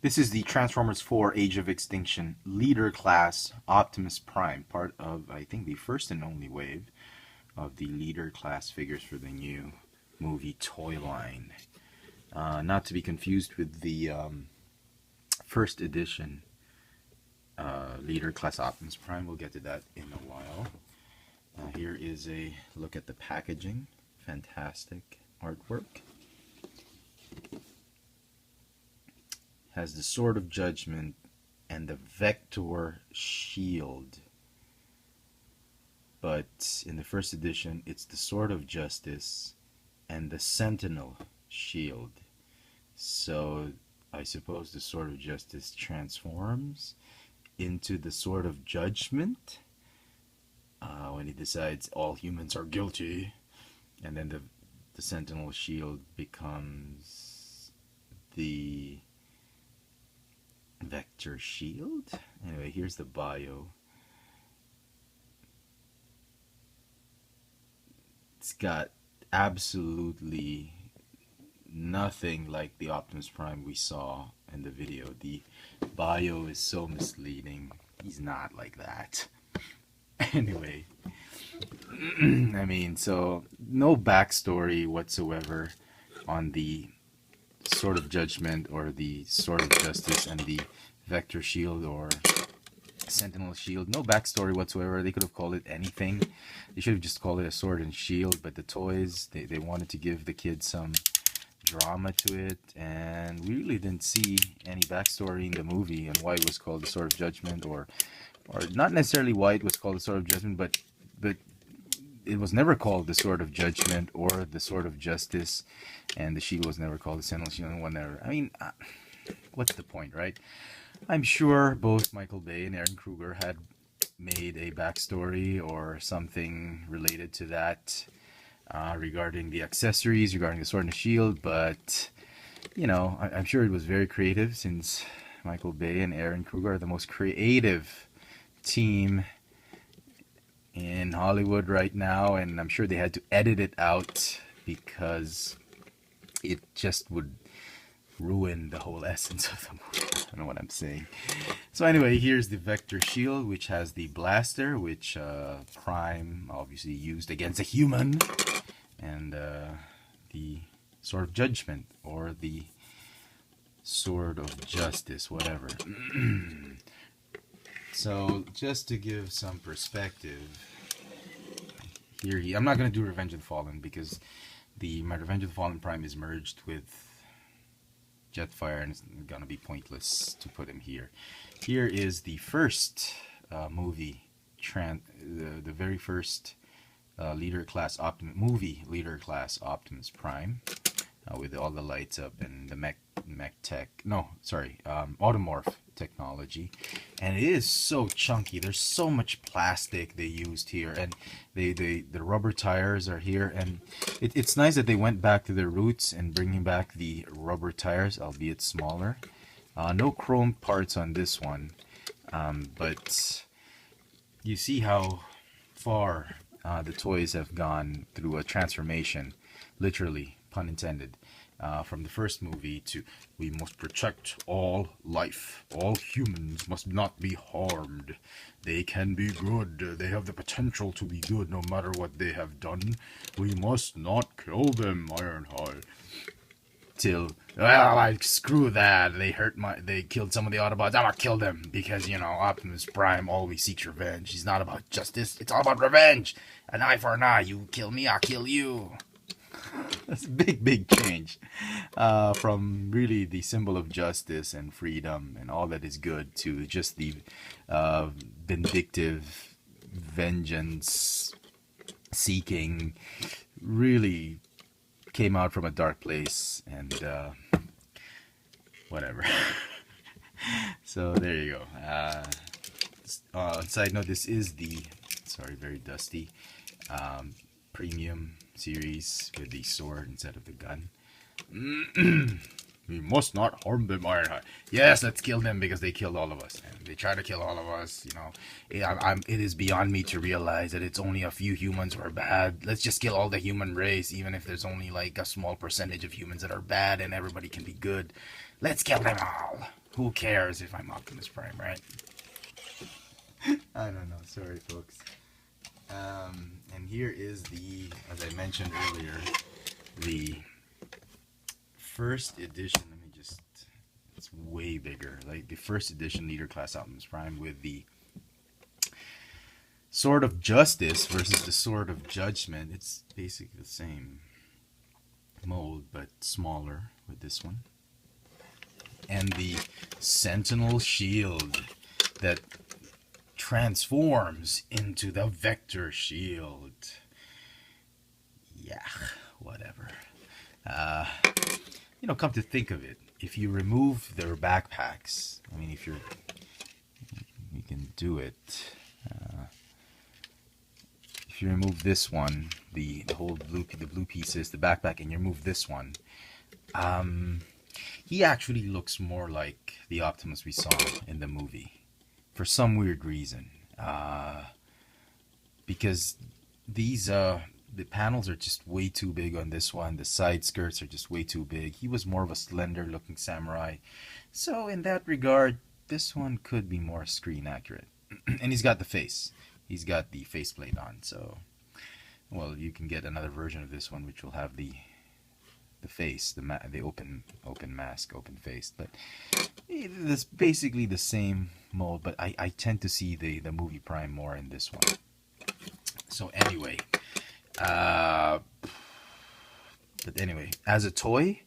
This is the Transformers 4 Age of Extinction Leader Class Optimus Prime, part of, I think, the first and only wave of the Leader Class figures for the new movie toy line. Not to be confused with the first edition Leader Class Optimus Prime. We'll get to that in a while. Here is a look at the packaging. Fantastic artwork. Has the Sword of Judgment and the Vector Shield. But in the first edition, it's the Sword of Justice and the Sentinel Shield. So I suppose the Sword of Justice transforms into the Sword of Judgment when he decides all humans are guilty, and then the Sentinel Shield becomes the Vector Shield. Anyway, here's the bio. It's got absolutely nothing like the Optimus Prime we saw in the video. The bio is so misleading. He's not like that. Anyway, I mean, so no backstory whatsoever on the Sword of Judgment or the Sword of Justice and the Vector Shield or Sentinel Shield. No backstory whatsoever. They could have called it anything. They should have just called it a Sword and Shield, but the toys, they wanted to give the kids some drama to it, and we really didn't see any backstory in the movie and why it was called the Sword of Judgment, or not necessarily why it was called the Sword of Judgment, but it was never called the Sword of Judgment or the Sword of Justice, and the shield was never called the Sentinel Shield. I mean, what's the point, right? I'm sure both Michael Bay and Aaron Kruger had made a backstory or something related to that regarding the accessories, regarding the Sword and the Shield, but, you know, I'm sure it was very creative, since Michael Bay and Aaron Kruger are the most creative team in Hollywood right now, and I'm sure they had to edit it out because it just would ruin the whole essence of the movie. I don't know what I'm saying. So anyway, here's the Vector Shield, which has the blaster, which Prime obviously used against a human, and the Sword of Judgment, or the Sword of Justice, whatever. So, just to give some perspective, here I'm not going to do Revenge of the Fallen, because my Revenge of the Fallen Prime is merged with Jetfire, and it's going to be pointless to put him here. Here is the first movie, the very first Leader Class Optimus Prime, with all the lights up and the automorph technology, and it is so chunky. There's so much plastic they used here, and the rubber tires are here, and it's nice that they went back to their roots and bringing back the rubber tires, albeit smaller. No chrome parts on this one, but you see how far the toys have gone through a transformation, literally, pun intended. From the first movie to, we must protect all life. All humans must not be harmed. They can be good. They have the potential to be good no matter what they have done. We must not kill them, Ironhide. Till, well, like, screw that. They killed some of the Autobots. I'm gonna kill them because, you know, Optimus Prime always seeks revenge. He's not about justice. It's all about revenge. An eye for an eye. You kill me, I'll kill you. That's a big change from really the symbol of justice and freedom and all that is good to just the vindictive, vengeance seeking. Really came out from a dark place, and whatever. So there you go. Side note, this is the, sorry, very dusty, premium series with the sword instead of the gun. We must not harm them, Ironhide. Yes, let's kill them because they killed all of us. And they try to kill all of us, you know. It is beyond me to realize that it's only a few humans who are bad. Let's just kill all the human race, even if there's only like a small percentage of humans that are bad and everybody can be good. Let's kill them all. who cares if I'm Optimus Prime, right? I don't know. Sorry, folks. And here is as I mentioned earlier, the first edition. Let me just. It's way bigger. Like the first edition Leader Class Optimus Prime with the Sword of Justice versus the Sword of Judgment. It's basically the same mold, but smaller with this one. And the Sentinel Shield that transforms into the Vector Shield. Yeah, whatever. Come to think of it, if you remove their backpacks, I mean, you can do it. If you remove this one, the whole blue pieces, the backpack, and you remove this one, he actually looks more like the Optimus we saw in the movie, for some weird reason. Because the panels are just way too big on this one. The side skirts are just way too big. He was more of a slender looking samurai. So in that regard, this one could be more screen accurate. And he's got the face. He's got the faceplate on. So, well, you can get another version of this one which will have the face, the open mask, open face. But it's basically the same mold, but I tend to see the movie Prime more in this one. So anyway, but anyway, as a toy,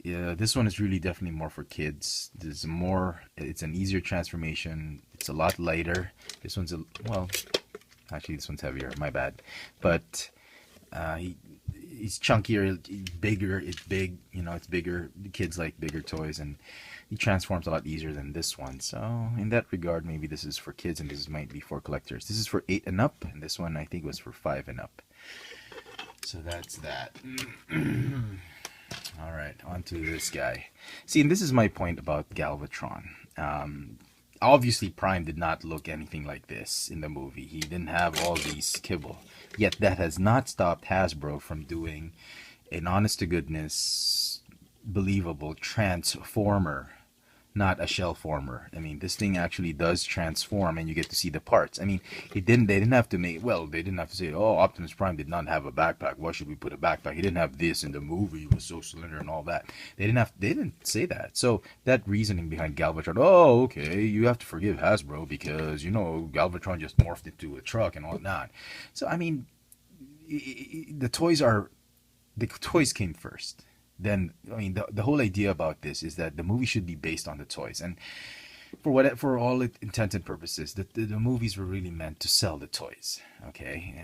yeah, this one is really definitely more for kids. It's an easier transformation. It's a lot lighter. This one's actually this one's heavier. My bad. But he's chunkier, bigger. It's big. It's bigger. The kids like bigger toys, and he transforms a lot easier than this one. So in that regard, maybe this is for kids, and this might be for collectors. This is for 8 and up, and this one I think was for 5 and up. So that's that. All right, on to this guy. See, and this is my point about Galvatron. Obviously, Prime did not look anything like this in the movie. He didn't have all these kibble. Yet that has not stopped Hasbro from doing an honest-to-goodness, believable transformer, not a shell former. I mean, this thing actually does transform, and you get to see the parts. I mean, they didn't have to say, oh, Optimus Prime did not have a backpack. Why should we put a backpack? He didn't have this in the movie. He was so slender and all that. They didn't say that. So that reasoning behind Galvatron, oh, okay, you have to forgive Hasbro because, Galvatron just morphed into a truck and whatnot. So, I mean, the toys came first. Then, I mean, the whole idea about this is that the movie should be based on the toys, and for all intents and purposes, the movies were really meant to sell the toys. Okay,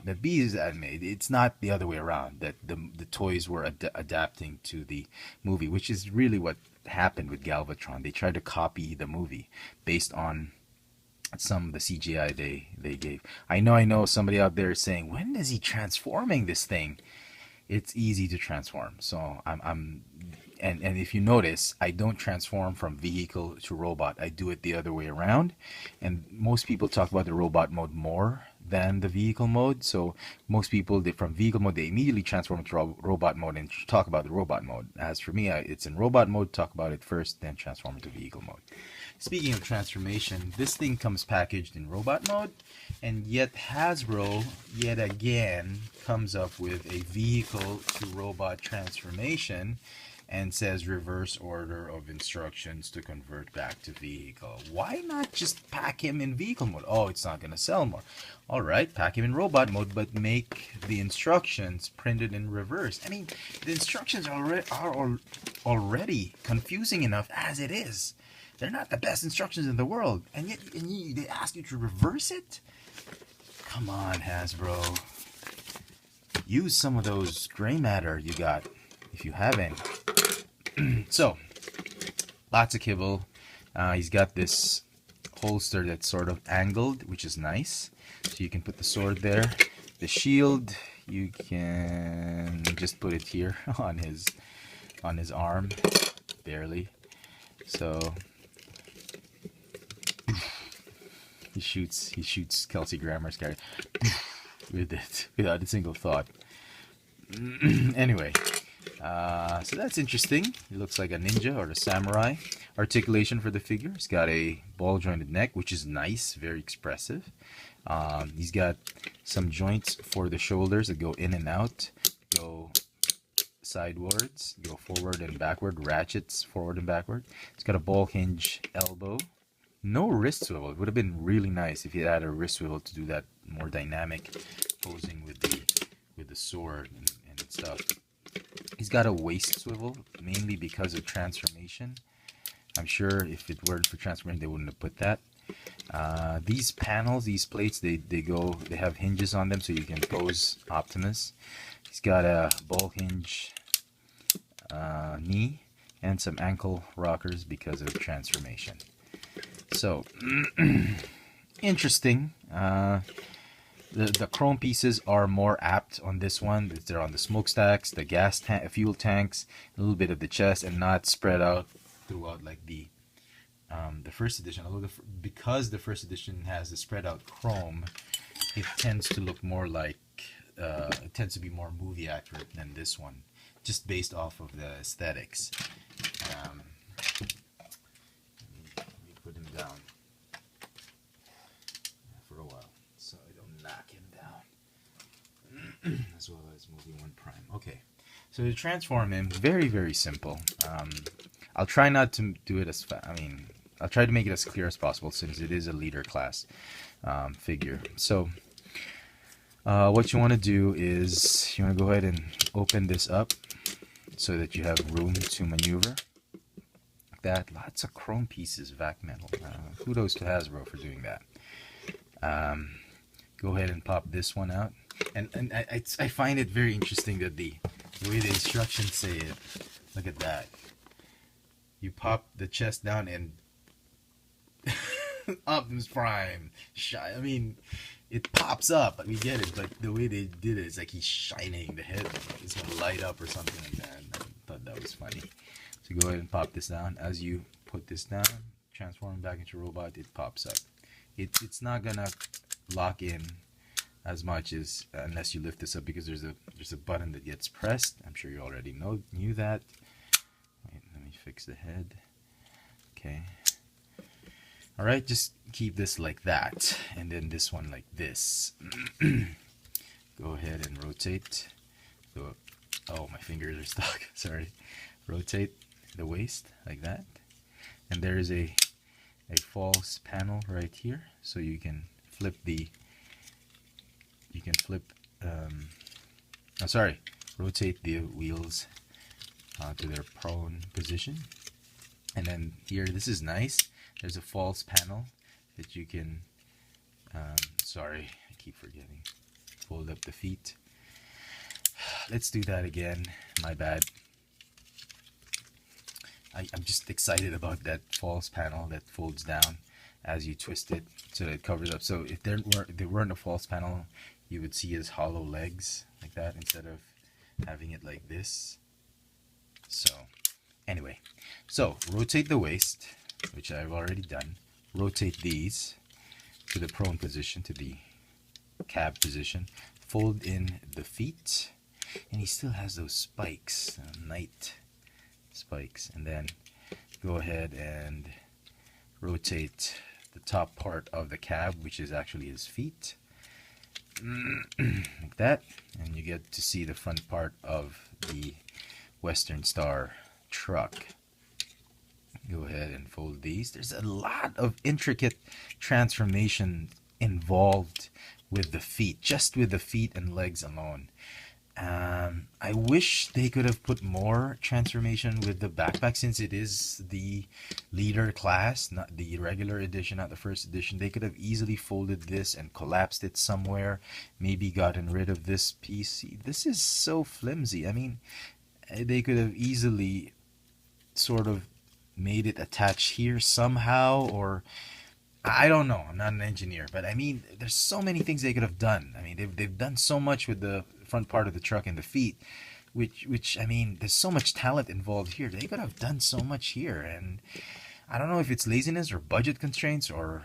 the B is made. It's not the other way around. That the toys were adapting to the movie, which is really what happened with Galvatron. They tried to copy the movie based on some of the CGI they gave. I know somebody out there is saying, when is he transforming this thing? It's easy to transform. So and if you notice, I don't transform from vehicle to robot. I do it the other way around. And most people talk about the robot mode more than the vehicle mode. So most people, from vehicle mode, they immediately transform to robot mode and talk about the robot mode. As for me, it's in robot mode, talk about it first, then transform into vehicle mode. Speaking of transformation, this thing comes packaged in robot mode, and yet Hasbro, yet again, comes up with a vehicle to robot transformation and says reverse order of instructions to convert back to vehicle. Why not just pack him in vehicle mode? Oh, it's not going to sell more. All right, pack him in robot mode, but make the instructions printed in reverse. I mean, the instructions are already confusing enough as it is. They're not the best instructions in the world, and yet they ask you to reverse it? Come on, Hasbro. Use some of those gray matter you got, if you have any. So, lots of kibble. He's got this holster that's sort of angled, which is nice. So you can put the sword there. The shield, you can just put it here on his arm, barely. So he shoots Kelsey Grammer's character with it without a single thought. Anyway, so that's interesting. He looks like a ninja or a samurai. articulation for the figure. He's got a ball jointed neck, which is nice, very expressive. He's got some joints for the shoulders that go in and out, go sidewards, go forward and backward, ratchets forward and backward. He's got a ball hinge elbow. No wrist swivel. It would have been really nice if he had a wrist swivel to do that more dynamic posing with the sword and stuff. He's got a waist swivel, mainly because of transformation. I'm sure if it weren't for transformation, they wouldn't have put that. These panels, these plates, they have hinges on them so you can pose Optimus. He's got a ball hinge knee and some ankle rockers because of transformation. So, interesting. The chrome pieces are more apt on this one. They're on the smokestacks, the gas tank, fuel tanks, a little bit of the chest, and not spread out throughout like the first edition. Although because the first edition has the spread out chrome, it tends to look more like it tends to be more movie accurate than this one, just based off of the aesthetics. Let me put him down for a while so I don't knock him down. As well as movie 1 prime. Okay, so to transform him, very, very simple. I'll try not to do it as I'll try to make it as clear as possible since it is a leader class figure. So what you want to do is you want to go ahead and open this up so that you have room to maneuver. Like that. Lots of chrome pieces, vac metal. Kudos to Hasbro for doing that. Go ahead and pop this one out. And I find it very interesting that the way the instructions say it. Look at that. You pop the chest down and Optimus Prime. I mean, it pops up. We get it, but the way they did it is like he's shining. The head is gonna light up or something like that. And I thought that was funny. So go ahead and pop this down. As you put this down, transform back into a robot, it pops up. It's not gonna lock in as much as unless you lift this up because there's a button that gets pressed. I'm sure you already knew that. Wait, let me fix the head. Okay. All right, just keep this like that, and then this one like this. Go ahead and rotate. Oh, my fingers are stuck. Sorry. Rotate the waist like that, and there is a false panel right here, so you can flip the. You can flip. Rotate the wheels to their prone position, and then here, this is nice. There's a false panel that you can, sorry, I keep forgetting. Fold up the feet. Let's do that again. My bad. I'm just excited about that false panel that folds down as you twist it so that it covers up. So if there weren't a false panel, you would see his hollow legs like that instead of having it like this. So anyway, so rotate the waist, which I've already done. Rotate these to the prone position, to the cab position. Fold in the feet, and he still has those spikes, knight spikes. And then go ahead and rotate the top part of the cab, which is actually his feet, like that, and you get to see the front part of the Western Star truck. Go ahead and fold these. There's a lot of intricate transformation involved with the feet, just with the feet and legs alone. I wish they could have put more transformation with the backpack, since it is the leader class, not the regular edition, not the first edition. They could have easily folded this and collapsed it somewhere, maybe gotten rid of this piece. This is so flimsy. I mean, they could have easily sort of made it attach here somehow, or I don't know. I'm not an engineer, but I mean, there's so many things they could have done. I mean, they've done so much with the front part of the truck and the feet, which I mean, there's so much talent involved here. They could have done so much here, and I don't know if it's laziness or budget constraints or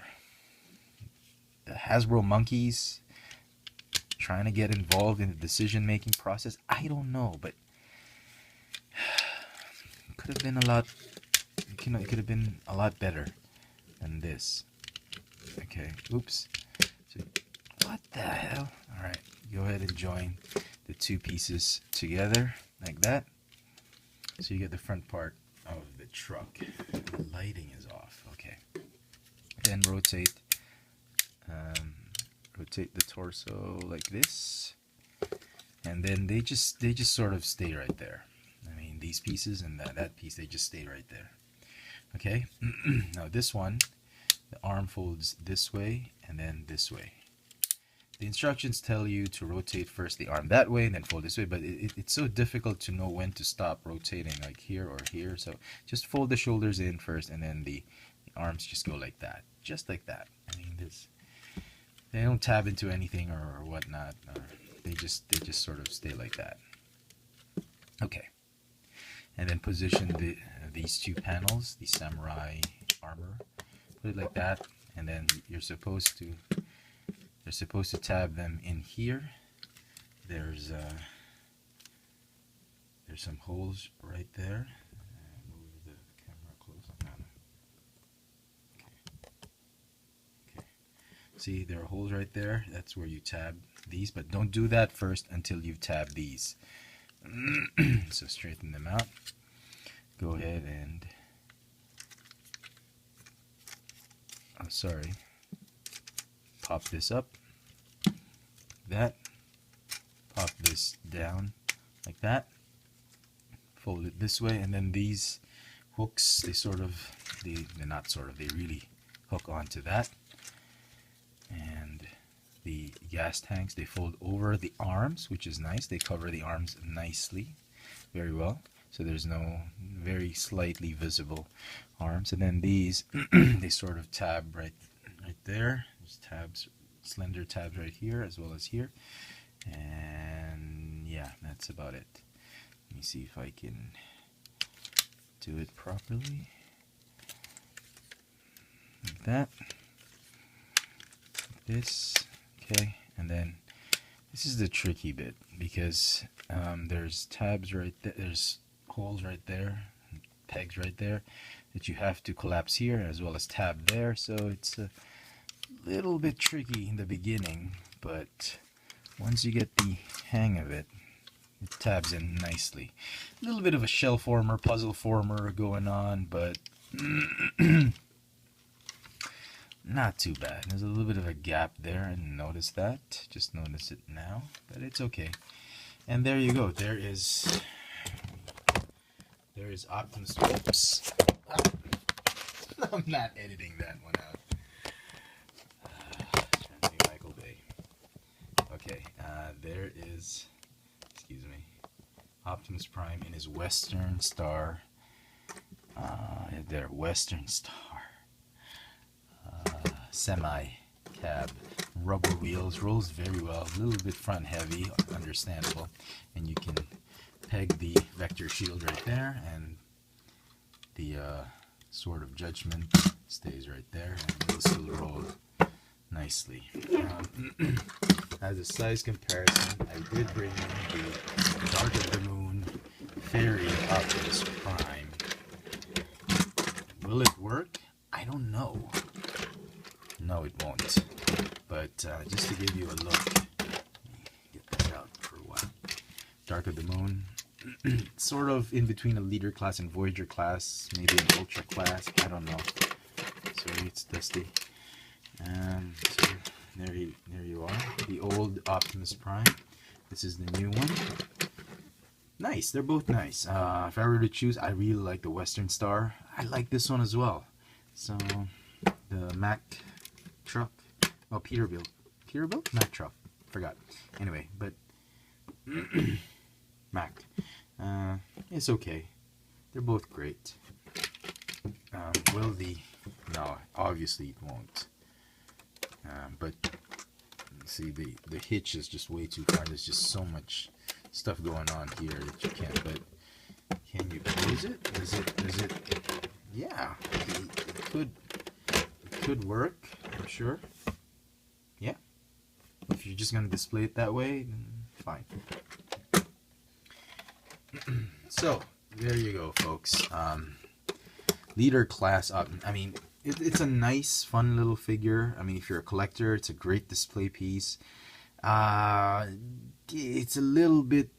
the Hasbro monkeys trying to get involved in the decision-making process. I don't know, but it could have been a lot. it could have been a lot better than this. Okay, oops. So, what the hell? Alright, go ahead and join the two pieces together like that. So you get the front part of the truck. The lighting is off. Okay. Then rotate the torso like this. And then they just sort of stay right there. I mean, these pieces and that piece, they just stay right there. Okay? Now this one, the arm folds this way and then this way. The instructions tell you to rotate first the arm that way and then fold this way, but it's so difficult to know when to stop rotating, like here or here. So just fold the shoulders in first, and then the arms just go like that, just like that. I mean, they don't tab into anything or whatnot. They just sort of stay like that. Okay, and then position these two panels, the samurai armor. Put it like that, and then they're supposed to tab them in here. There's some holes right there. Move the camera close. No. Okay. See, there are holes right there. That's where you tab these, but don't do that first until you've tabbed these. So straighten them out. Go ahead and pop this up, that, pop this down like that, fold it this way, and then these hooks, they really hook onto that. And the gas tanks, they fold over the arms, which is nice. They cover the arms nicely, very well. So there's no very slightly visible arms. And then these, they sort of tab right there. There's tabs, slender tabs right here as well as here. And yeah, that's about it. Let me see if I can do it properly. Like that. Like this. Okay. And then this is the tricky bit, because there's tabs right there. There's holes right there, pegs right there that you have to collapse here as well as tab there. So it's a little bit tricky in the beginning, but once you get the hang of it, it tabs in nicely. A little bit of a shell former, puzzle former going on, but not too bad. There's a little bit of a gap there, and notice that. Just notice it now, but it's okay. And there you go. There is Optimus. Oops. I'm not editing that one out. Trying to be Michael Bay. Okay, there is, excuse me, Optimus Prime in his Western Star. Western Star. Semi-cab. Rubber wheels. Rolls very well. A little bit front heavy, understandable. And you can peg the vector shield right there, and the Sword of Judgment stays right there, and will still roll nicely. As a size comparison, I did bring in the Dark of the Moon Fairy Optimus Prime. Will it work? I don't know. No, it won't. But just to give you a look, let me get this out for a while. Dark of the Moon, sort of in between a leader class and Voyager class, maybe an Ultra class, I don't know. Sorry, it's dusty. So there you are, the old Optimus Prime. This is the new one. Nice, they're both nice. If I were to choose, I really like the Western Star. I like this one as well. So the Mack truck, oh, Peterbilt, Mack truck, forgot. Anyway, but Mack, it's okay. They're both great. No, obviously it won't. But see, the hitch is just way too far. There's just so much stuff going on here that you can't. But can you close it? Does it? Yeah, it could work. I'm sure. Yeah. If you're just gonna display it that way, then fine. So there you go, folks. Leader class up. I mean, it's a nice, fun little figure. I mean, if you're a collector, it's a great display piece. It's a little bit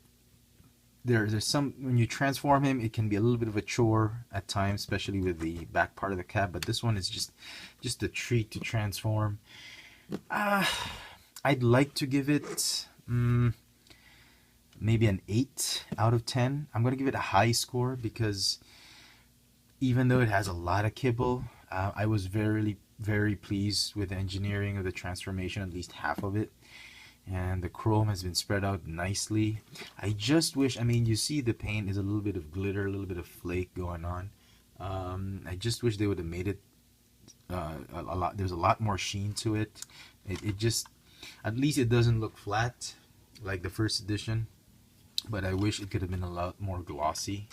there's some when you transform him, it can be a little bit of a chore at times, especially with the back part of the cap. But this one is just a treat to transform. I'd like to give it maybe an 8 out of 10. I'm gonna give it a high score because even though it has a lot of kibble, I was very pleased with the engineering of the transformation, at least half of it. And the chrome has been spread out nicely. I just wish, I mean, you see the paint is a little bit of glitter, a little bit of flake going on. I just wish they would have made it a lot. There's a lot more sheen to it. It just, at least it doesn't look flat like the first edition. But I wish it could have been a lot more glossy.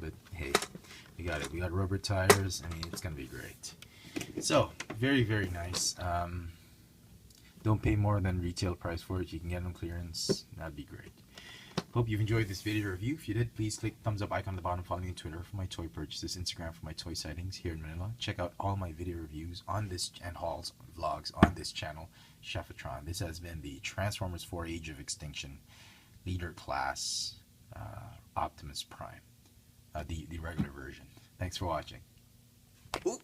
But hey, we got it. We got rubber tires. I mean, it's gonna be great. So very nice. Don't pay more than retail price for it. You can get it on clearance. That'd be great. Hope you've enjoyed this video review. If you did, please click thumbs up icon on the bottom. Follow me on Twitter for my toy purchases, Instagram for my toy sightings here in Manila. Check out all my video reviews on this and hauls, vlogs on this channel, Chefatron. This has been the Transformers 4 Age of Extinction Leader Class Optimus Prime, the regular version. Thanks for watching. Ooh.